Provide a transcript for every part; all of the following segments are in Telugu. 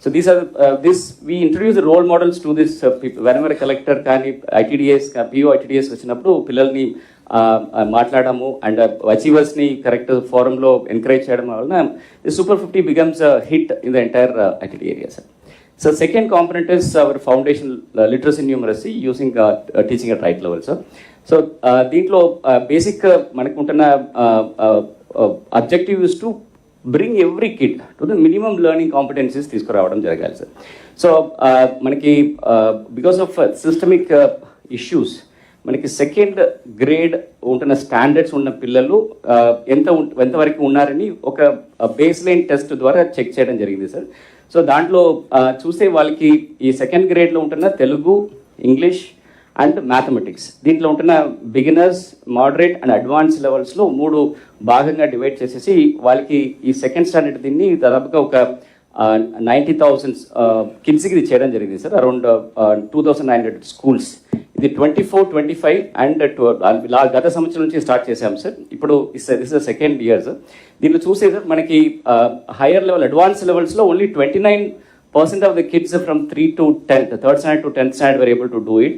So these are we introduce the role models to this people. Whenever a collector కానీ ITDS PO ITDS వచ్చినప్పుడు పిల్లల్ని మాట్లాడము అండ్ అచీవర్స్ని కరెక్ట్ ఫోరంలో ఎంకరేజ్ చేయడం వలన the super 50 becomes hit in the entire ITD area sir. So second component is our foundation literacy numeracy using teaching at right level sir. So దీంట్లో బేసిక్ మనకు ఉంటున్న objective is to bring every kid to the minimum learning competencies తీసుకురావడం జరగాలి సార్. సో మనకి బికాస్ ఆఫ్ సిస్టమిక్ ఇష్యూస్ మనకి సెకండ్ గ్రేడ్ ఉంటున్న స్టాండర్డ్స్ ఉన్న పిల్లలు ఎంతవరకు ఉన్నారని ఒక బేస్ లైన్ టెస్ట్ ద్వారా చెక్ చేయడం జరిగింది సార్. సో దాంట్లో చూస్తే వాళ్ళకి ఈ సెకండ్ గ్రేడ్లో ఉంటున్న తెలుగు, ఇంగ్లీష్ అండ్ మ్యాథమెటిక్స్ దీంట్లో ఉంటున్న బిగినర్స్, మోడరేట్ అండ్ అడ్వాన్స్ లెవెల్స్లో 3 భాగంగా డివైడ్ చేసేసి వాళ్ళకి ఈ సెకండ్ స్టాండర్డ్ దీన్ని దాదాపుగా ఒక 90,000 కిడ్స్కి ఇది చేయడం జరిగింది సార్. Around 2,900 schools. ఇది 24-25 అండ్ గత సంవత్సరం నుంచి స్టార్ట్ చేశాం సార్. ఇప్పుడు this is the second year sir. దీంట్లో చూసే సార్ మనకి హైయర్ లెవెల్ అడ్వాన్స్ లెవెల్స్లో only 29% of the kids from 3 to 10th, 3rd standard to 10th standard were able to do it,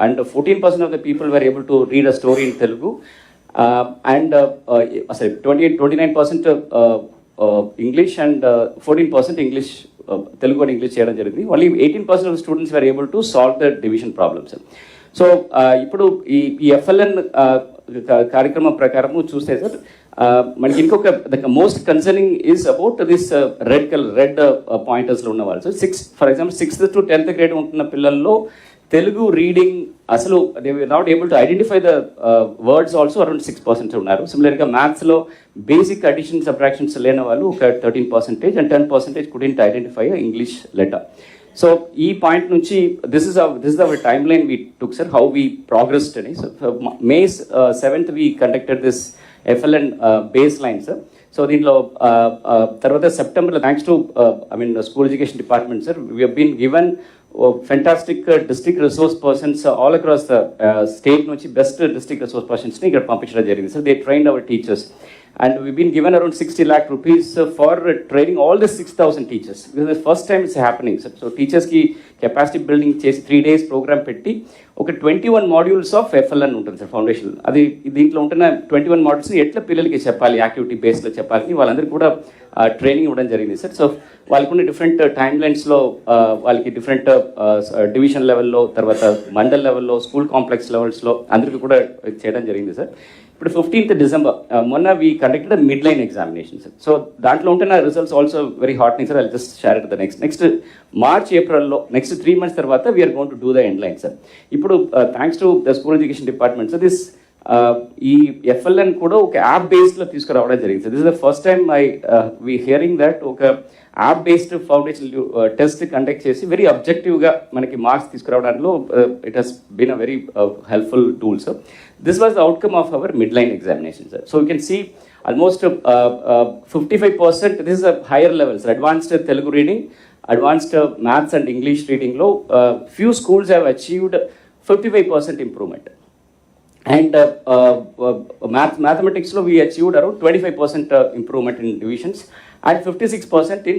and 14% of the people were able to read a story in Telugu, and 29% English and 14% English, Telugu and English చేయడం జరిగింది. Only 18% of the students were able to solve the division problems. So ఇప్పుడు ఈ FLN కార్యక్రమం ప్రకారము చూస్తే సార్ మనకి ఇంకొక most concerning is about this red పాయింటర్స్లో ఉన్న వాళ్ళు. So for example 6th to 10th grade ఉంటున్న పిల్లల్లో తెలుగు రీడింగ్ అసలు they were not able to identify the words also around 6% ఉన్నారు. సిమిలర్గా మ్యాథ్స్లో బేసిక్ అడిషన్ సబ్ట్రాక్షన్స్ లేని వాళ్ళు ఒక 13% and 10% couldn't identify English letter. So ఈ పాయింట్ నుంచి this is our timeline we took sir, how we progressed అని. So May 7th we conducted this FLN baseline sir. So దీంట్లో తర్వాత సెప్టెంబర్లో thanks to school education department sir, we have been given fantastic district resource persons all across the state నుంచి బెస్ట్ డిస్ట్రిక్ట్ రిసోర్స్ పర్సన్స్ని ఇక్కడ పంపించడం జరిగింది sir. They trained hour teachers and we've been given around 60 lakh rupees for training all the 6,000 teachers. This is the first time it's happening. So teachers ki capacity building chesi 3 days program petti oka 21 modules of FLN ఉంటుంది సార్ ఫౌండేషన్. అది దీంట్లో ఉంటున్న 21 మోడల్స్ని ఎట్లా పిల్లలకి చెప్పాలి, యాక్టివిటీ బేస్లో చెప్పాలని వాళ్ళందరికీ కూడా ట్రైనింగ్ ఇవ్వడం జరిగింది సార్. సో వాళ్ళకున్న డిఫరెంట్ టైమ్ లైన్స్లో వాళ్ళకి డిఫరెంట్ డివిజన్ లెవెల్లో, తర్వాత మండల్ లెవెల్లో, స్కూల్ కాంప్లెక్స్ లెవెల్స్లో అందరికీ కూడా చేయడం జరిగింది సార్. ఇప్పుడు 15th December మొన్న we conducted midline examination sir. So దాంట్లో ఉంటున్న results also very heartening sir. I just share it the next March, April next 3 months తర్వాత we are going to do the endline sir. ఇప్పుడు thanks to the school education department sir, this ఈ FLN కూడా ఒక యాప్ బేస్డ్లో తీసుకురావడం జరిగింది sir. This is the first time we hearing that ఒక app based foundation test conduct చేసి వెరీ అబ్జెక్టివ్గా మనకి మార్క్స్ తీసుకురావడంలో it has been a very helpful tool sir. This was the outcome of our midline examination sir. So you can see almost 55%, this is a higher levels, advanced Telugu reading, advanced maths and English రీడింగ్లో few schools have achieved 55% improvement. And mathematics we achieved around 25% improvement in divisions and 56% in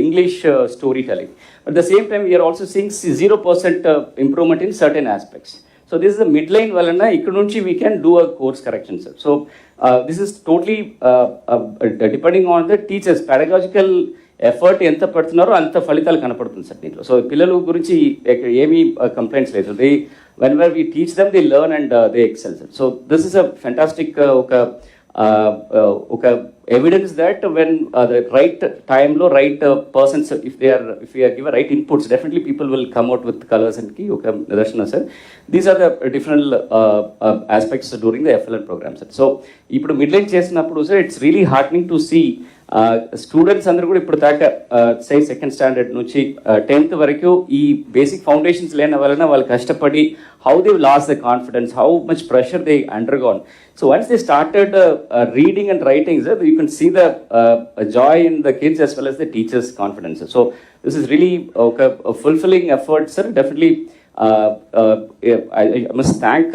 English storytelling. At the same time, we are also seeing 0% improvement in certain aspects. So this is the midline valana ikkadunchi we can do a course correction sir. So this is totally depending on the teachers pedagogical effort ఎంత పడుతున్నారో అంత ఫలితాలు కనపడుతుంది సార్ దీంట్లో. సో పిల్లల గురించి ఏమీ కంప్లైంట్స్ లేదు. They whenever we teach them they learn and they excel sir. So this is a fantastic oka evidence that when the right time lo right persons if we are given right inputs, definitely people will come out with colors and ki oka nidarshana sir. These are the different aspects during the FLN program sir. So ipudu midline chesinappudu sir, it's really heartening to see students అందరూ కూడా ఇప్పుడు దాకా సే సెకండ్ స్టాండర్డ్ నుంచి 10th వరకు ఈ బేసిక్ ఫౌండేషన్స్ లేని వలన వాళ్ళు కష్టపడి how they lost the confidence, how much pressure they undergone. So once they started reading and writing sir, you can see the joy in the kids as well as the teachers' confidence. So this is really a fulfilling effort sir. Definitely I must thank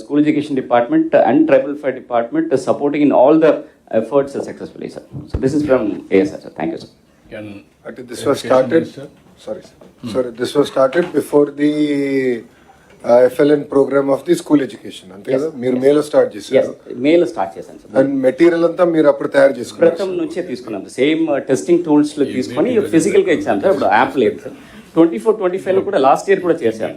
School Education Department and Tribal Affairs Department supporting in all the efforts successfully sir. So this is from ASR sir. Thank you sir. Can This was started. Sorry, this was started before the FLN program of the school education. అంతే కదా మీరు మేలో స్టార్ట్ చేశారు. మేలో స్టార్ట్ చేశాను సార్. అండ్ మెటీరియల్ అంతా మీరు అప్పుడు తయారు చేసుకున్నారు. ప్రథమ నుంచే తీసుకున్నాం సార్. సేమ్ టెస్టింగ్ టూల్స్ లో తీసుకొని ఫిజికల్గా ఇచ్చాను సార్. ఇప్పుడు యాప్ లేదు సార్. 24-25 కూడా లాస్ట్ ఇయర్ కూడా చేశాను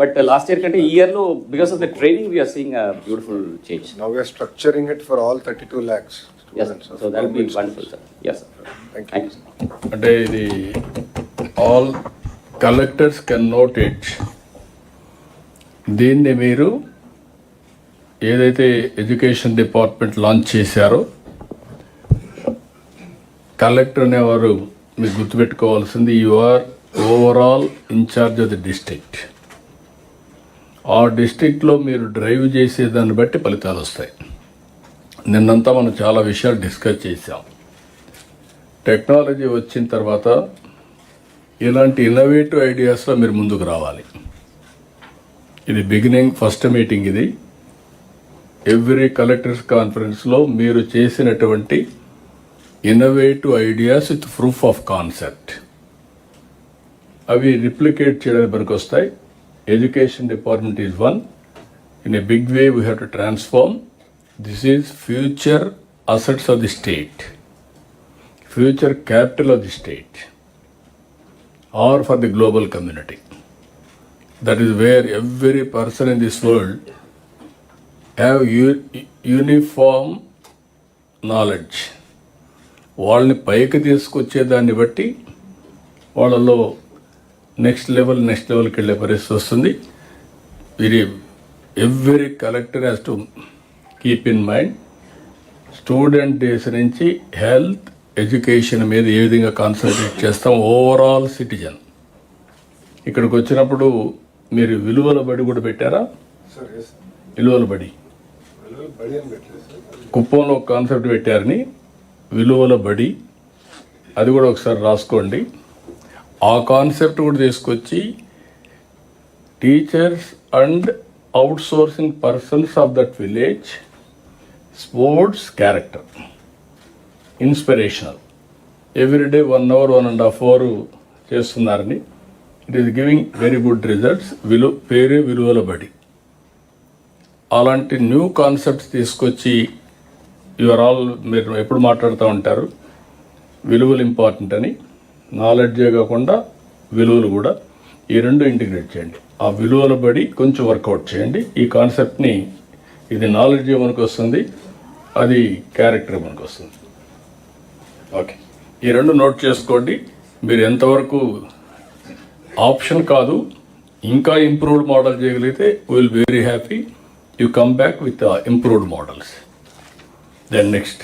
బట్ లాస్ట్ ఇయర్ కంటే ఈ ఇయర్ లో because of the training we're seeing beautiful change. Now we're structuring it for all 32 lakhs. Yes, so that will be wonderful, sir. Yes, sir. Thank you, sir. అంటే ఇది all collectors can note it. దీన్ని మీరు ఏదైతే ఎడ్యుకేషన్ డిపార్ట్మెంట్ లాంచ్ చేశారో కలెక్టర్ అనేవారు మీరు గుర్తుపెట్టుకోవాల్సింది you are overall in charge of the district. ఆ డిస్ట్రిక్ట్లో మీరు డ్రైవ్ చేసేదాన్ని బట్టి ఫలితాలు వస్తాయి. నిన్నంతా మనం చాలా విషయాలు డిస్కస్ చేసాం. టెక్నాలజీ వచ్చిన తర్వాత ఇలాంటి ఇన్నోవేటివ్ ఐడియాస్లో మీరు ముందుకు రావాలి. ఇది బిగినింగ్ ఫస్ట్ మీటింగ్. ఇది ఎవ్రీ కలెక్టర్స్ కాన్ఫరెన్స్లో మీరు చేసినటువంటి innovative ideas with proof of concept అవి రిప్లికేట్ చేయడానికి పనికి వస్తాయి. Education department is one. In a big way we have to transform. This is future assets of the state, future capital of the state, or for the global community. That is where every person in this world have uniform knowledge. వాళ్ళని పైకి తీసుకొచ్చేదాన్ని బట్టి వాళ్ళలో నెక్స్ట్ లెవెల్కి వెళ్ళే పరిస్థితి వస్తుంది. ఇది every collector has to keep in mind student days నుంచి హెల్త్ ఎడ్యుకేషన్ మీద ఏ విధంగా కాన్సన్ట్రేట్ చేస్తాం. ఓవరాల్ సిటిజన్ ఇక్కడికి వచ్చినప్పుడు మీరు విలువల బడి కూడా పెట్టారా? విలువల బడి కుప్పంలో ఒక కాన్సెప్ట్ పెట్టారని విలువల బడి అది కూడా ఒకసారి రాసుకోండి. ఆ కాన్సెప్ట్ కూడా తీసుకొచ్చి teachers and outsourcing persons of that village sports character inspirational everyday 1 hour 1.5 hour చేస్తున్నారని it is giving very good results. పేరే విలువల బడి. అలాంటి న్యూ కాన్సెప్ట్స్ తీసుకొచ్చి యువర్ ఆల్ మీరు ఎప్పుడు మాట్లాడుతూ ఉంటారు విలువలు ఇంపార్టెంట్ అని. నాలెడ్జే కాకుండా విలువలు కూడా ఈ రెండు ఇంటిగ్రేట్ చేయండి. ఆ విలువల బడి కొంచెం వర్కౌట్ చేయండి. ఈ కాన్సెప్ట్ని ఇది నాలెడ్జ్ మనకు వస్తుంది, అది క్యారెక్టర్ మనకు వస్తుంది. ఓకే, ఈ రెండు నోట్ చేసుకోండి. మీరు ఎంతవరకు ఆప్షన్ కాదు ఇంకా ఇంప్రూవ్డ్ మోడల్ చేయగలిగితే will very happy. You come back with improved models. Then next